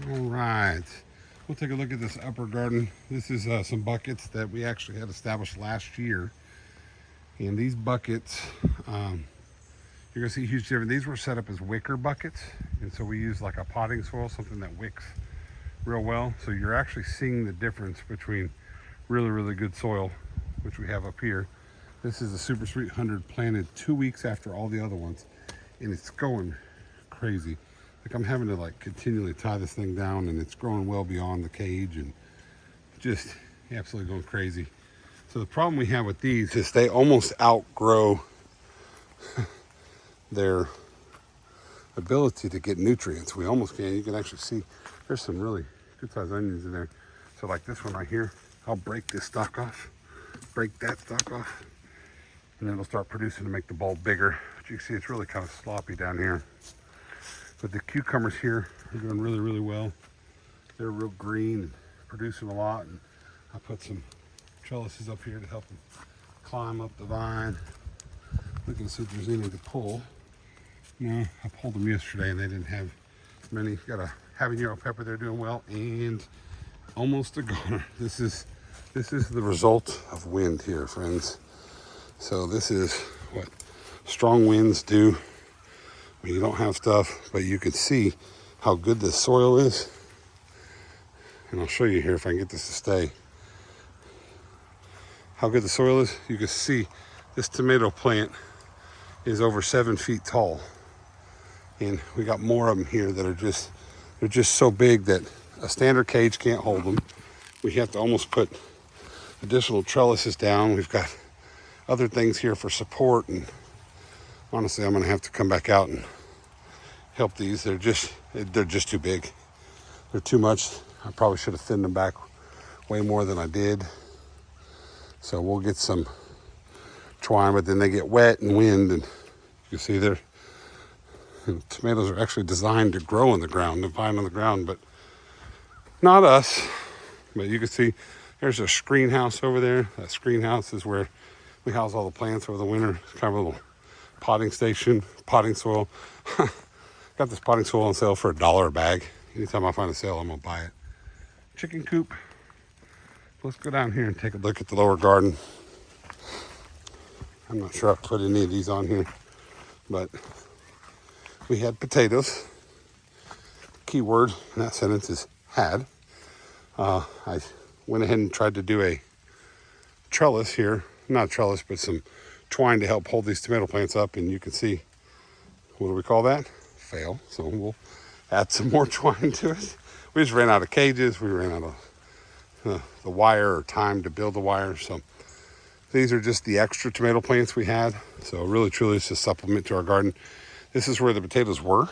All right, we'll take a look at this upper garden. This is some buckets that we actually had established last year. And these buckets, you're gonna see huge difference. These were set up as wicker buckets. And so we use like a potting soil, something that wicks real well. So you're actually seeing the difference between really, really good soil, which we have up here. This is a Super Sweet 100 planted 2 weeks after all the other ones. And it's going crazy. Like I'm having to like continually tie this thing down, and it's growing well beyond the cage and just absolutely going crazy. So the problem we have with these is they almost outgrow their ability to get nutrients. We almost can't. You can actually see there's some really good sized onions in there. So like this one right here, I'll break this stalk off, break that stalk off, and then it'll start producing to make the bulb bigger. But you can see it's really kind of sloppy down here. But the cucumbers here are doing really, really well. They're real green and producing a lot. And I put some trellises up here to help them climb up the vine. Looking to see if there's any to pull. No, I pulled them yesterday and they didn't have many. Got a habanero pepper there doing well, and almost a goner. This is the result of wind here, friends. So this is what strong winds do when you don't have stuff, but you can see how good this soil is. And I'll show you here if I can get this to stay. How good the soil is. You can see this tomato plant is over 7 feet tall. And we got more of them here that are they're just so big that a standard cage can't hold them. We have to almost put additional trellises down. We've got other things here for support, and honestly, I'm gonna have to come back out and help these. They're just too big. They're too much. I probably should have thinned them back way more than I did. So we'll get some twine, but then they get wet and wind, and you see tomatoes are actually designed to grow in the ground, to vine on the ground, but not us. But you can see there's a screen house over there. That screen house is where we house all the plants over the winter. It's kind of a little potting station, potting soil. Got this potting soil on sale for $1 a bag. Anytime I find a sale, I'm gonna buy it. Chicken coop. Let's go down here and take a look at the lower garden. I'm not sure I've put any of these on here, but we had potatoes. Key word in that sentence is had. I went ahead and tried to do a trellis here. Not a trellis, but some twine to help hold these tomato plants up. And you can see, what do we call that? Fail. So we'll add some more twine to it. We just ran out of cages. We ran out of the wire or time to build the wire. So these are just the extra tomato plants we had. So really, truly, it's a supplement to our garden. This is where the potatoes were.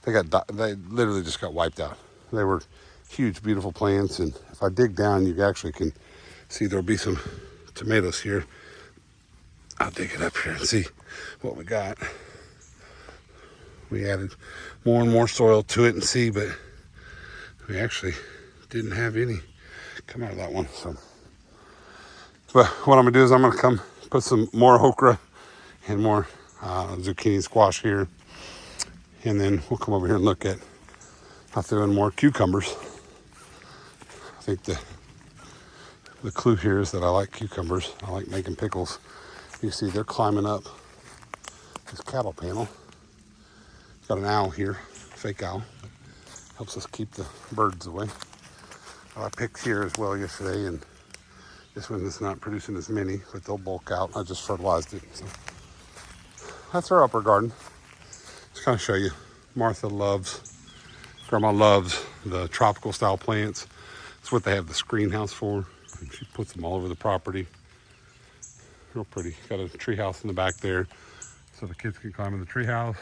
They literally just got wiped out. They were huge, beautiful plants. And if I dig down, you actually can see there'll be some tomatoes here. I'll dig it up here and see what we got. We added more and more soil to it and see, but we actually didn't have any come out of that one. So, but what I'm gonna do is I'm gonna come put some more okra and more zucchini squash here, and then we'll come over here and look at, I threw in more cucumbers. I think the clue here is that I like cucumbers. I like making pickles. You see they're climbing up this cattle panel. Got an owl here, fake owl. Helps us keep the birds away. I picked here as well yesterday, and this one is not producing as many, but they'll bulk out. I just fertilized it. So that's our upper garden. Just kind of show you. Grandma loves the tropical style plants. It's what they have the screen house for. And she puts them all over the property. Real pretty. Got a tree house in the back there, so the kids can climb in the tree house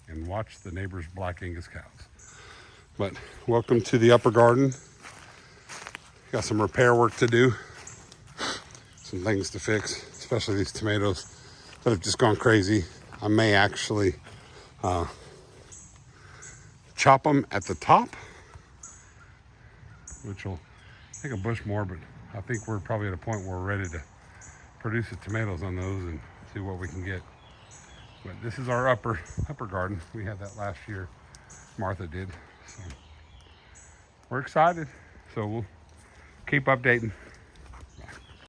and watch the neighbor's Black Angus cows. But welcome to the upper garden. Got some repair work to do, some things to fix, especially these tomatoes that have just gone crazy. I may actually chop them at the top, which will take a bush more, but I think we're probably at a point where we're ready to produce the tomatoes on those and see what we can get. But this is our upper garden. We had that last year. Martha did. So we're excited. So we'll keep updating.